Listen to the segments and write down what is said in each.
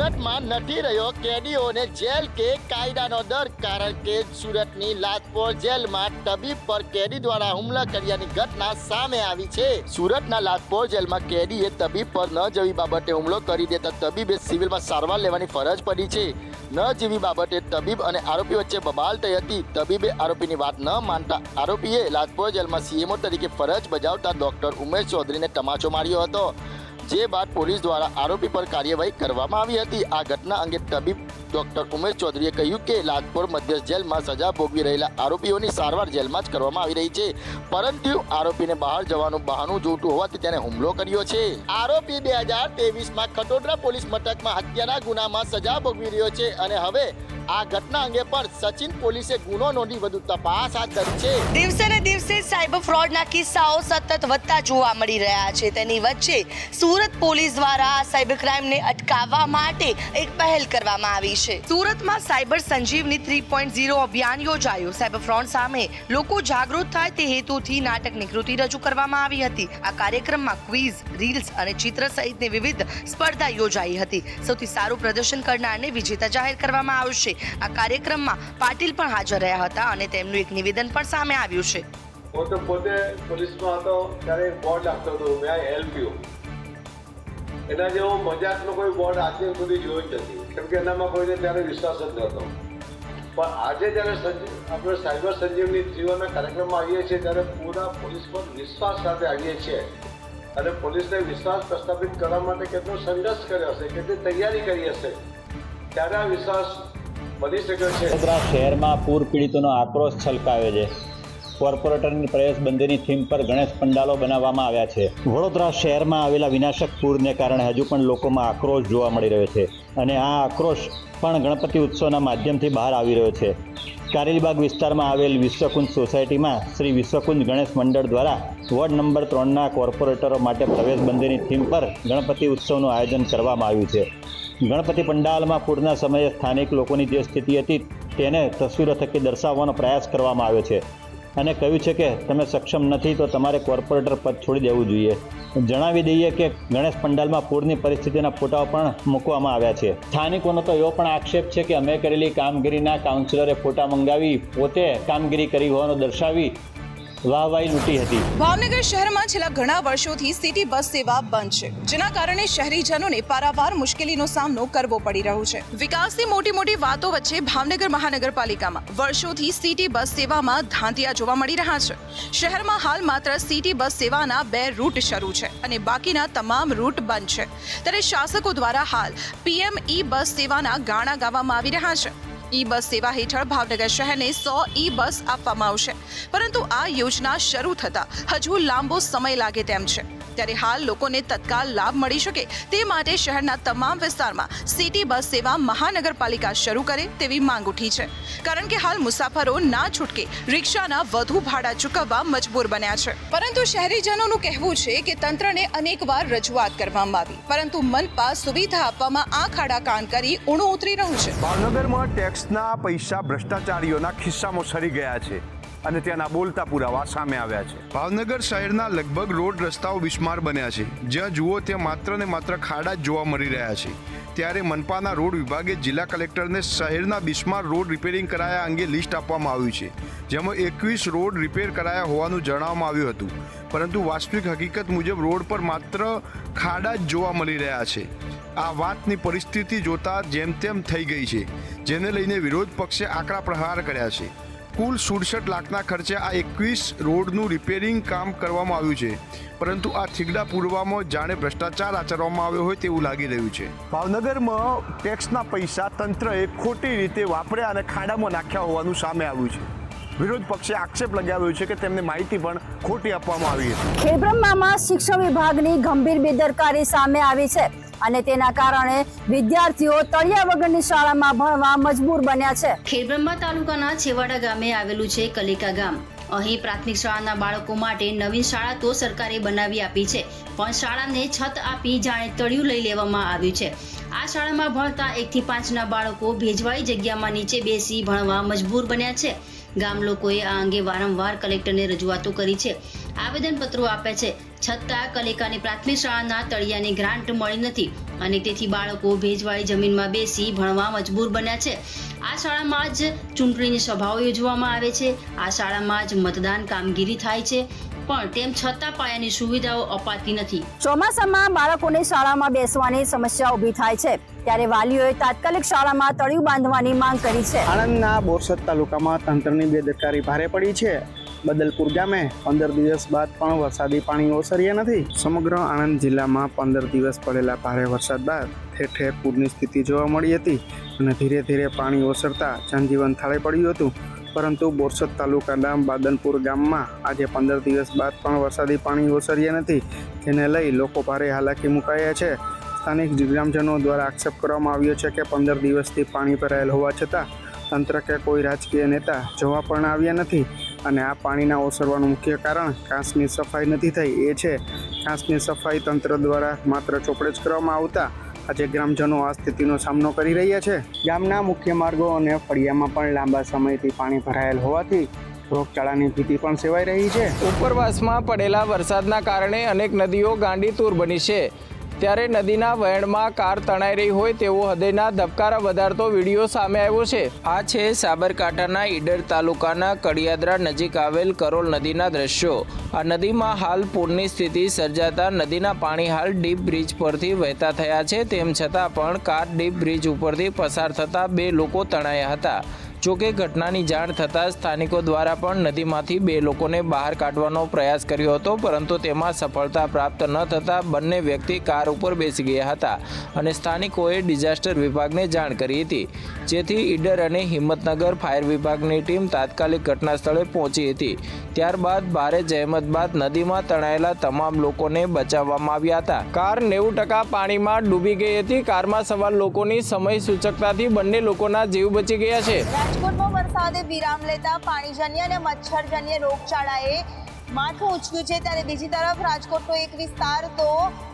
સુરતમાં નથી રહ્યો કેદીઓને જેલ કે કાયદાનો ડર, કારણ કે સુરતની લાજપોર જેલમાં તબીબ પર કેદી દ્વારા હુમલા કર્યાની ઘટના સામે આવી છે। સુરતના લાજપોર જેલમાં કેદીએ તબીબ પર ન જેવી બાબતે હુમલો કરી દેતા તબીબે સિવિલમાં સારવાર લેવાની ફરજ પડી છે। ન જેવી બાબતે તબીબ અને આરોપી વચ્ચે બબાલ થઈ હતી। તબીબે આરોપીની વાત ન માનતા આરોપીએ લાજપોર જેલમાં સીએમઓ તરીકે ફરજ બજાવતા ડોક્ટર ઉમેશ ચૌધરીને તમાચો માર્યો હતો, જે બાદ પોલીસ દ્વારા આરોપી પર કાર્યવાહી કરવામાં આવી હતી। આ ઘટના અંગે તબીબ ડોક્ટર ઉમેશ ચૌધરીએ કહ્યું કે લાજપોર મધ્યસ્થ જેલમાં સજા ભોગવી રહેલા આરોપીઓની સારવાર જેલમાં જ કરવામાં આવી રહી છે, પરંતુ આરોપીને બહાર જવાનું બહાનું જોઈતું હોવાથી તેને હુમલો કર્યો છે। આરોપી 2023માં ખટોદરા પોલીસ મથકમાં હત્યાના ગુનામાં સજા ભોગવી રહ્યો છે અને હવે આ ઘટના અંગે પણ સચિન પોલીસે ગુનો નોંધી વધુ તપાસ હાથ ધરી છે। દિવસે ને દિવસે સાયબર ફ્રોડના કિસ્સાઓ સતત વધતા જોવા મળી રહ્યા છે। તેની વચ્ચે સુરત પોલીસ દ્વારા સાયબર ક્રાઇમને અટકાવવા માટે એક પહેલ કરવામાં આવી છે। સુરતમાં સાયબર સંજીવની 3.0 અભિયાન યોજાયું। સાયબર ફ્રોડ સામે લોકો જાગૃત થાય તે હેતુથી નાટકની કૃતિ રજૂ કરવામાં આવી હતી। આ કાર્યક્રમમાં ક્વિઝ, રીલ્સ અને ચિત્ર સહિતની વિવિધ સ્પર્ધા યોજાઈ હતી। સૌથી સારું પ્રદર્શન કરનારને વિજેતા જાહેર કરવામાં આવશે। આ કાર્યક્રમમાં પાટીલ પણ હાજર રહ્યા હતા અને તેમનું એક નિવેદન પણ સામે આવ્યું છે। હું તો પોતે પોલીસમાં હતો ત્યારે એક બોર્ડ આપતો હતો, મે આઈ હેલ્પ યુ। એના જેવો મજાકનો કોઈ બોર્ડ આજે સુધી જોયો જ નથી, કેમ કે એનામાં કોઈને ત્યારે વિશ્વાસ જ નહોતો। પણ આજે જ્યારે આપણે સાયબર સંજીવની જીવનના કાર્યક્રમમાં આવીએ છીએ ત્યારે પૂરા પોલીસ પર વિશ્વાસ સાથે આવીએ છીએ અને પોલીસને વિશ્વાસ પ્રસ્થાપિત કરવા માટે કેટલો સંઘર્ષ કર્યો હશે, કેટલી તૈયારી કરી હશે, ત્યારે આ વિશ્વાસ બની શક્યો છે। વડોદરા શહેરમાં પૂર પીડિતોનો આક્રોશ છલકાયો છે। કોર્પોરેટરની પ્રવેશબંધીની થીમ પર ગણેશ પંડાલો બનાવવામાં આવ્યા છે। વડોદરા શહેરમાં આવેલા વિનાશક પૂરને કારણે હજુ પણ લોકોમાં આક્રોશ જોવા મળી રહ્યો છે અને આ આક્રોશ પણ ગણપતિ ઉત્સવના માધ્યમથી બહાર આવી રહ્યો છે। કારેલીબાગ વિસ્તારમાં આવેલ વિશ્વકુંજ સોસાયટીમાં શ્રી વિશ્વકુંજ ગણેશ મંડળ દ્વારા વોર્ડ નંબર 3ના કોર્પોરેટરો માટે પ્રવેશબંધીની થીમ પર ગણપતિ ઉત્સવનું આયોજન કરવામાં આવ્યું છે। ગણપતિ પંડાલમાં પૂરના સમયે સ્થાનિક લોકોની જે સ્થિતિ હતી તેને તસવીરો થકી દર્શાવવાનો પ્રયાસ કરવામાં આવ્યો છે અને કહ્યું છે કે તમે સક્ષમ નથી તો તમારે કોર્પોરેટર પદ છોડી દેવું જોઈએ। જણાવી દઈએ કે ગણેશ પંડાલમાં પૂરની પરિસ્થિતિના ફોટાઓ પણ મૂકવામાં આવ્યા છે। સ્થાનિકોનો તો એવો પણ આક્ષેપ છે કે અમે કરેલી કામગીરીના કાઉન્સિલરે ફોટા મંગાવી પોતે કામગીરી કરી હોવાનું દર્શાવી વાહવાહી લૂંટી હતી। ભાવનગર શહેરમાં છેલ્લા ઘણા વર્ષોથી સિટી બસ સેવા બંધ છે, જેના કારણે શહેરીજનોને પારાવાર મુશ્કેલીનો સામનો કરવો પડી રહ્યો છે। વિકાસની મોટી મોટી વાતો વચ્ચે ભાવનગર મહાનગરપાલિકામાં વર્ષોથી સિટી બસ સેવામાં ધાંધિયા જોવા મળી રહ્યા છે। શહેરમાં હાલ માત્ર સિટી બસ સેવાના 2 રૂટ શરૂ છે અને બાકીના તમામ રૂટ બંધ છે, ત્યારે શાસકો દ્વારા હાલ PM બસ સેવાના ગાણા ગાવામાં આવી રહ્યા છે। બસ સેવા હેઠળ ભાવનગર શહેરને 100 બસ આપવામાં આવશે, પરંતુ આ યોજના શરૂ થતા હજુ લાંબો સમય લાગે તેમ છે। ત્યારે હાલ લોકોને તત્કાલ લાભ મળી શકે તે માટે શહેરના તમામ વિસ્તારમાં સિટી બસ સેવા મહાનગરપાલિકા શરૂ કરે તેવી માંગ ઉઠી છે, કારણ કે હાલ મુસાફરો ના છૂટકે રિક્ષાના વધુ ભાડા ચૂકવવા મજબૂર બન્યા છે। પરંતુ શહેરીજનોનું કહેવું છે કે તંત્રને અનેકવાર રજૂઆત કરવામાં આવી, પરંતુ મનપા સુવિધા આપવામાં આંખ આડા કાન કરી ઊણું ઉતરી રહ્યું છે। ભાવનગરમાં ટેક્સના પૈસા ભ્રષ્ટાચારીઓના ખિસ્સામાં સરી ગયા છે અને તેના બોલતા પુરાવા સામે આવ્યા છે। ભાવનગર શહેરના લગભગ રોડ રસ્તાઓ બિસ્માર બન્યા છે। જ્યાં જુઓ ત્યાં માત્ર ને માત્ર ખાડા જ જોવા મળી રહ્યા છે। ત્યારે મનપાના રોડ વિભાગે જિલ્લા કલેક્ટરને શહેરના બિસ્માર રોડ રિપેરિંગ કરાયા અંગે લિસ્ટ આપવામાં આવ્યું છે, જેમાં 21 રોડ રિપેર કરાયા હોવાનું જણાવવામાં આવ્યું હતું, પરંતુ વાસ્તવિક હકીકત મુજબ રોડ પર માત્ર ખાડા જ જોવા મળી રહ્યા છે। આ વાતની પરિસ્થિતિ જોતા જેમ તેમ થઈ ગઈ છે, જેને લઈને વિરોધ પક્ષે આકરા પ્રહાર કર્યા છે। કુલ 67 લાખના ખર્ચે આ 21 રોડનું રિપેરિંગ કામ કરવામાં આવ્યું છે, પરંતુ આ થીગડા પૂરવામાં જાણે ભ્રષ્ટાચાર આચરવામાં આવ્યો હોય તેવું લાગી રહ્યું છે। ભાવનગરમાં ટેક્સના પૈસા તંત્રએ ખોટી રીતે વાપર્યા અને ખાડામાં નાખ્યા હોવાનું સામે આવ્યું છે। વિરોધ પક્ષે આક્ષેપ લગાવ્યો છે કે તેમને માહિતી પણ ખોટી આપવામાં આવી હતી। ખેડબ્રહ્મામાં શિક્ષણ વિભાગની ગંભીર બેદરકારી સામે આવી છે અને તેના કારણે વિદ્યાર્થીઓ તળિયા વગરની શાળામાં ભણવા મજબૂર બન્યા છે। ખેડબ્રહ્મા તાલુકાના છેવાડા ગામે આવેલું છે કલિકા ગામ। અહીં પ્રાથમિક શાળાના બાળકો માટે નવીન શાળા તો સરકારે બનાવી આપી છે, પણ શાળાને છત આપી જાણે તળિયું લઈ લેવામાં આવ્યું છે। આ શાળામાં ભણતા 1 થી 5ના બાળકો ભેજવાળી જગ્યામાં નીચે બેસી ભણવા મજબૂર બન્યા છે। ગામ લોકોએ આ અંગે વારંવાર કલેક્ટરને રજૂઆતો કરી છે, આવેદનપત્રો આપ્યા છે, છતાં કલેકાની પ્રાથમિક શાળાના તળિયાની ગ્રાન્ટ મળી નથી। અને તેથી બાળકો ભેજવાળી જમીનમાં બેસી ભણવા મજબૂર બન્યા છે. આ શાળામાં જ ચૂંટણીની સભાઓ યોજવામાં આવે છે. આ શાળામાં જ મતદાન કામગીરી થાય છે, પણ તેમ છતાં પાયાની સુવિધાઓ અપાતી નથી. ચોમાસામાં બાળકોને શાળામાં બેસવાની સમસ્યા ઊભી થાય છે, ત્યારે વાલીઓએ તાત્કાલિક શાળામાં તળિયું બાંધવાની માંગ કરી છે. આણંદના બોરસદ તાલુકામાં તંત્રની બેદરકારી ભારે પડી છે. બદલપુર ગામે 15 દિવસ બાદ પણ વરસાદી પાણી ઓસર્યા નથી. સમગ્ર આણંદ જિલ્લામાં 15 દિવસ પડેલા ભારે વરસાદ બાદ ઠેર ઠેર પૂરની સ્થિતિ જોવા મળી હતી અને ધીરે ધીરે પાણી ઓસરતા જનજીવન થાળે પડ્યું હતું. પરંતુ બોરસદ તાલુકાના બાદનપુર ગામમાં આજે 15 દિવસ બાદ પણ વરસાદી પાણી ઓસર્યા નથી, જેને લઈ લોકો ભારે હાલાકી મુકાયા છે. સ્થાનિક ગ્રામજનો દ્વારા આક્ષેપ કરવામાં આવ્યો છે કે 15 દિવસથી પાણી ભરાયેલ હોવા છતાં તંત્ર કે કોઈ રાજકીય નેતા જોવા પણ આવ્યા નથી અને આ પાણીના ઓસરવાનું મુખ્ય કારણ કાંસની સફાઈ નથી થઈ એ છે. કાંસની સફાઈ તંત્ર દ્વારા માત્ર ચોપડે જ કરવામાં આવતા આજે ગ્રામજનો આ સ્થિતિનો સામનો કરી રહ્યા છે. ગામના મુખ્ય માર્ગો અને ફળિયામાં પણ લાંબા સમયથી પાણી ભરાયેલ હોવાથી રોગચાળાની ભીતિ પણ સેવાઈ રહી છે. ઉપરવાસમાં પડેલા વરસાદના કારણે અનેક નદીઓ ગાંડીતુર બની છે, ત્યારે નદીના વહેણમાં કાર તણાઈ રહી હોય તેવો હૃદયના ધબકારા વધારતો વિડીયો સામે આવ્યો છે. આ છે સાબરકાંઠાના ઈડર તાલુકાના કડિયાદરા નજીક આવેલ કરોલ નદીના દ્રશ્યો. આ નદીમાં હાલ પૂરની સ્થિતિ સર્જાતા નદીના પાણી હાલ ડીપ બ્રિજ પરથી વહેતા થયા છે. તેમ છતાં પણ કાર ડીપ બ્રિજ ઉપરથી પસાર થતા 2 લોકો તણાયા હતા. જોકે ઘટનાની જાણ થતાં સ્થાનિકો દ્વારા પણ નદીમાંથી 2 લોકોને બહાર કાઢવાનો પ્રયાસ કર્યો હતો, પરંતુ તેમાં સફળતા પ્રાપ્ત ન થતાં બંને વ્યક્તિ કાર ઉપર બેસી ગયા હતા અને સ્થાનિકોએ ડિઝાસ્ટર વિભાગને જાણ કરી હતી, જેથી ઈડર અને હિંમતનગર ફાયર વિભાગની ટીમ તાત્કાલિક ઘટના સ્થળે પહોંચી હતી. ત્યારબાદ ભારે જહેમત બાદ નદીમાં તણાયેલા તમામ લોકોને બચાવવામાં આવ્યા હતા. કાર 90% પાણીમાં ડૂબી ગઈ હતી. કારમાં સવાર લોકોની સમય સૂચકતાથી બંને લોકોના જીવ બચી ગયા છે. રાજકોટમાં વરસાદે વિરામ લેતા પાણીજન્ય અને મચ્છરજન્ય રોગચાળાએ માથું ઉંચક્યું છે, ત્યારે બીજી તરફ રાજકોટનો એક વિસ્તાર તો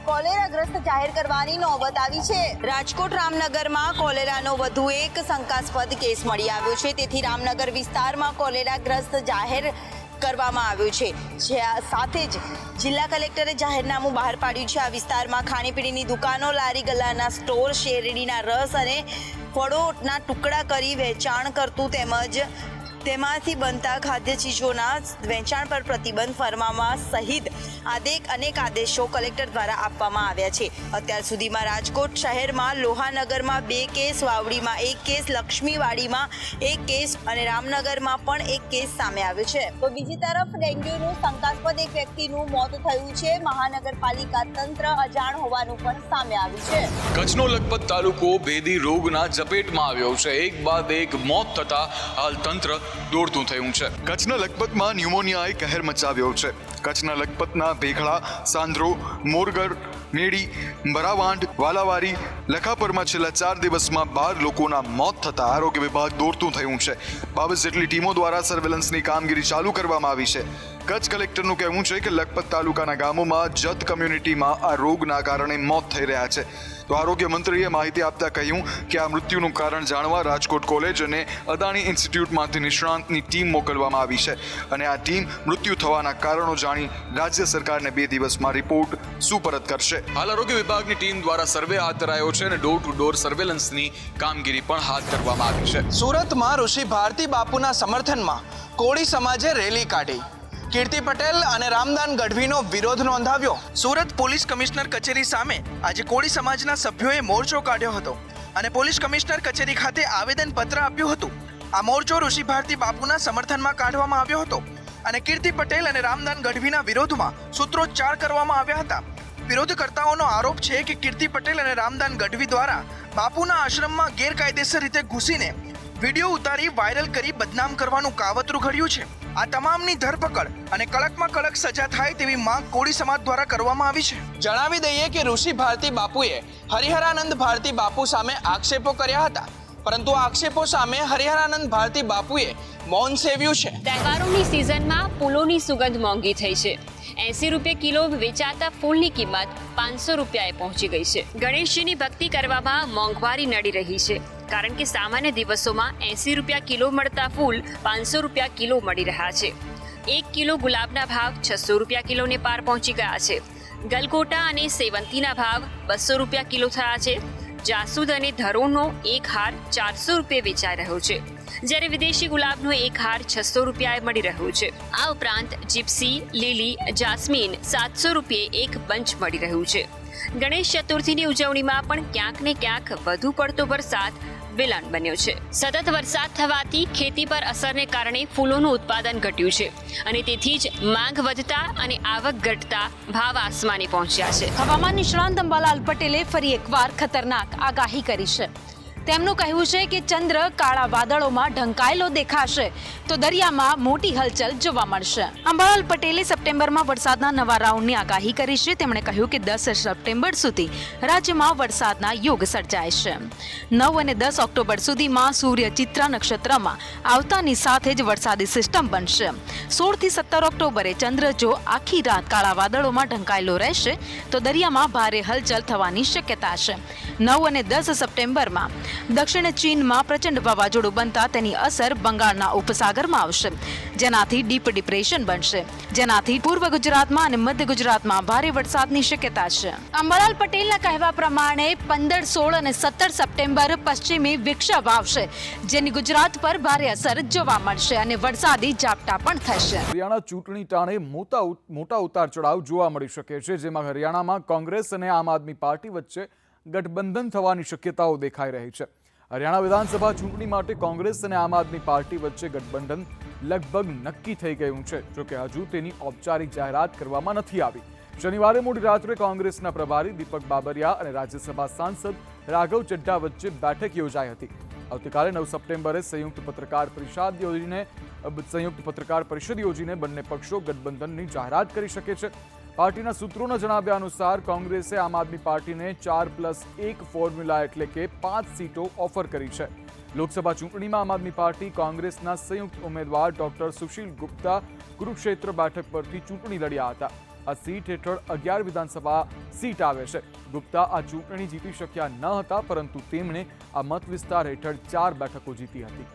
કોલેરાગ્રસ્ત જાહેર કરવાની નોબત આવી છે. રાજકોટ રામનગરમાં કોલેરાનો વધુ એક શંકાસ્પદ કેસ મળી આવ્યો છે, તેથી રામનગર વિસ્તારમાં કોલેરાગ્રસ્ત જાહેર કરવામાં આવ્યું છે. સાથે જ જિલ્લા કલેક્ટરે જાહેરનામું બહાર પાડ્યું છે. આ વિસ્તારમાં ખાણીપીણીની દુકાનો, લારી ગલ્લાના સ્ટોર, શેરડીના રસ અને ફળોના ટુકડા કરી વેચાણ કરતું તેમજ તેમાંથી બનતા ખાદ્ય ચીજોના વેચાણ પર પ્રતિબંધ ફરમાવવા સહિત અનેક આદેશો કલેક્ટર દ્વારા આપવામાં આવ્યા છે. અત્યાર સુધીમાં રાજકોટ શહેરમાં લોહાનગરમાં 2 કેસ, વાવડીમાં 1 કેસ, લક્ષ્મીવાડીમાં 1 કેસ અને રામનગરમાં પણ 1 કેસ સામે આવ્યો છે. તો બીજી તરફ ડેન્ગ્યુનું શંકાસ્પદ એક વ્યક્તિનું મોત થયું છે. મહાનગરપાલિકા તંત્ર અજાણ હોવાનું પણ સામે આવ્યું છે. કચ્છનો લખપત તાલુકો ભેદી રોગના ઝપેટમાં આવ્યો છે. એક બાદ એક મોત થતા હાલ તંત્ર દોડતું થયું છે. કચ્છના લખપતમાં ન્યુમોનિયાએ કહેર મચાવ્યો છે. કચ્છના લખપતના ભેખડા, સાંદ્રો, મોરગર, મેડી, બરાવાંઢ, વાલાવારી, લખાપરમાં છેલ્લા 4 દિવસમાં 12 લોકોના મોત થતા આરોગ્ય વિભાગ દોડતું થયું છે. 22 જેટલી ટીમો દ્વારા સર્વેલન્સની કામગીરી ચાલુ કરવામાં આવી છે. કચ્છ કલેક્ટરનું કહેવું છે કે લખપત તાલુકાના ગામોમાં જત કમ્યુનિટીમાં આ રોગના કારણે મોત થઈ રહ્યા છે. તો આરોગ્ય મંત્રીએ માહિતી આપતા કહ્યું કે આ મૃત્યુનું કારણ જાણવા રાજકોટ કોલેજ અને અદાણી ઇન્સ્ટિટ્યૂટમાંથી નિષ્ણાંતની ટીમ મોકલવામાં આવી છે અને આ ટીમ મૃત્યુ થવાના કારણો જાણી રાજ્ય સરકારને 2 દિવસમાં રિપોર્ટ સુપરત કરશે. હાલ આરોગ્ય વિભાગની ટીમ દ્વારા સર્વે હાથ ધરાયો છે અને ડોર ટુ ડોર સર્વેલન્સની કામગીરી પણ હાથ ધરવામાં આવી છે. સુરતમાં ઋષિ ભારતી બાપુના સમર્થનમાં કોળી સમાજે રેલી કાઢી. કીર્તિ પટેલ અને રામદાન ગઢવીનો વિરોધ નોંધાવ્યો. સુરત પોલીસ કમિશનર કચેરી સામે આજે કોળી સમાજના સભ્યોએ મોરચો કાઢ્યો હતો અને પોલીસ કમિશનર કચેરી ખાતે આવેદનપત્ર આપ્યું હતું. આ મોરચો ઋષિ ભારતી બાપુના સમર્થનમાં કાઢવામાં આવ્યો હતો અને કીર્તિ પટેલ અને રામદાન ગઢવીના વિરોધમાં સૂત્રોચ્ચાર કરવામાં આવ્યા હતા. વિરોધકર્તાઓનો આરોપ છે કે કીર્તિ પટેલ અને રામદાન ગઢવી દ્વારા બાપુના આશ્રમમાં ગેરકાયદેસર રીતે ઘૂસીને વિડીયો ઉતારી વાયરલ કરી બદનામ કરવાનું કાવતરું ઘડ્યું છે. આ તમામની ધરપકડ અને કડકમાં કડક સજા થાય તેવી માંગ કોળી સમાજ દ્વારા કરવામાં આવી છે. જણાવી દઈએ કે ઋષિ ભારતી બાપુએ હરિહરાનંદ ભારતી બાપુ સામે આક્ષેપો કર્યા હતા, પરંતુ આક્ષેપો સામે હરિહરાનંદ ભારતી બાપુએ મૌન સેવ્યું છે. તહેવારોની સિઝનમાં ફૂલોની સુગંધ મોંઘી થઈ છે. 80 રૂપિયા કિલો વેચાતા ફૂલની કિંમત 500 રૂપિયાએ પહોંચી ગઈ છે. ગણેશજીની ભક્તિ કરવામાં મોંઘવારી નડી રહી છે, કારણ કે સામાન્ય દિવસોમાં 80 રૂપિયા કિલો મળતા ફૂલ 500 રૂપિયા કિલો મળી રહ્યા છે. 1 કિલો ગુલાબના ભાવ 600 રૂપિયા કિલોને પાર પહોંચી ગયા છે. ગલગોટા અને સેવંતીના ભાવ 200 રૂપિયા કિલો થયા છે. જાસૂદ અને ધરોનો એક હાર 400 રૂપિયા વેચાઈ રહ્યો છે, જ્યારે વિદેશી ગુલાબનો એક હાર 600 રૂપિયાએ મળી રહ્યો છે. આ ઉપરાંત જીપ્સી, લીલી, જાસ્મીન 700 રૂપિયે એક બંચ મળી રહ્યું છે. ગણેશ ચતુર્થીની ઉજવણીમાં પણ ક્યાંક ને ક્યાંક વધુ પડતો વરસાદ વિલન બન્યો છે. સતત વરસાદ થવાથી ખેતી પર અસરને કારણે ફૂલોનું ઉત્પાદન ઘટ્યું છે અને તેથી જ માંગ વધતા અને આવક ઘટતા ભાવ આસમાને પહોંચ્યા છે. હવામાન નિષ્ણાંત અંબાલાલ પટેલે ફરી એકવાર ખતરનાક આગાહી કરી છે. તેમનું કહેવું છે કે ચંદ્ર કાળા વાદળોમાં ઢંકાયેલો દેખાશે તો દરિયામાં મોટી હલચલ જોવા મળશે. અંબાલાલ પટેલે સપ્ટેમ્બરમાં વરસાદના નવા રાઉન્ડની આગાહી કરી છે. તેમણે કહ્યું કે 10 સપ્ટેમ્બર સુધી રાજ્યમાં વરસાદના યોગ સર્જાય છે. 9 અને 10 ઓક્ટોબર સુધીમાં સૂર્ય ચિત્રા નક્ષત્રમાં આવતાની સાથે જ વરસાદી સિસ્ટમ બનશે. 16 થી 17 ઓક્ટોબરે ચંદ્ર જો આખી રાત કાળા વાદળોમાં ઢંકાયેલો રહેશે તો દરિયામાં ભારે હલચલ થવાની શક્યતા છે. 9 અને 10 સપ્ટેમ્બરમાં દક્ષિણ ચીનમાં પ્રચંડ વાવાઝોડું બનતા તેની અસર બંગાળના ઉપસાગરમાં આવશે, જેનાથી ડીપ ડિપ્રેશન બનશે, જેનાથી પૂર્વ ગુજરાતમાં અને મધ્ય ગુજરાતમાં ભારે વરસાદની શક્યતા છે. અંબાલાલ પટેલના કહેવા પ્રમાણે 15, 16 અને 17 સપ્ટેમ્બર પશ્ચિમી વિક્ષેપ આવશે, જેની ગુજરાત પર ભારે અસર જોવા મળશે અને વરસાદી ઝાપટા પણ થશે. હરિયાણા ચૂંટણી ટાણે મોટા ઉતાર ચઢાવ જોવા મળી શકે છે, જેમાં હરિયાણામાં કોંગ્રેસ અને આમ આદમી પાર્ટી વચ્ચે ગઠબંધન થવાની શક્યતાઓ દેખાઈ રહી છે. હરિયાણા વિધાનસભા ચૂંટણી માટે કોંગ્રેસ અને આમ આદમી પાર્ટી વચ્ચે ગઠબંધન લગભગ નક્કી થઈ ગયું છે, જોકે હજુ તેની ઔપચારિક જાહેરાત કરવામાં નથી આવી. શનિવારે મોડી રાત્રે કોંગ્રેસના પ્રભારી દીપક બાબરિયા અને રાજ્યસભા સાંસદ રાઘવ ચડ્ઢા વચ્ચે બેઠક યોજાઈ હતી. આવતીકાલે 9 સપ્ટેમ્બરે સંયુક્ત પત્રકાર પરિષદ યોજીને બંને પક્ષો ગઠબંધનની જાહેરાત કરી શકે છે. પાર્ટીના સૂત્રોના જણાવ્યા અનુસાર કોંગ્રેસે આમ આદમી પાર્ટીને 4+1 ફોર્મ્યુલા એટલે કે 5 સીટો ઓફર કરી છે. લોકસભા ચૂંટણીમાં આમ આદમી પાર્ટી કોંગ્રેસના સંયુક્ત ઉમેદવાર ડોક્ટર સુશીલ ગુપ્તા કુરુક્ષેત્ર બેઠક પરથી ચૂંટણી લડ્યા હતા. આ સીટ હેઠળ 11 વિધાનસભા સીટ આવે છે. ગુપ્તા આ ચૂંટણી જીતી શક્યા ન હતા, પરંતુ તેમણે આ મત વિસ્તાર હેઠળ 4 બેઠકો જીતી હતી.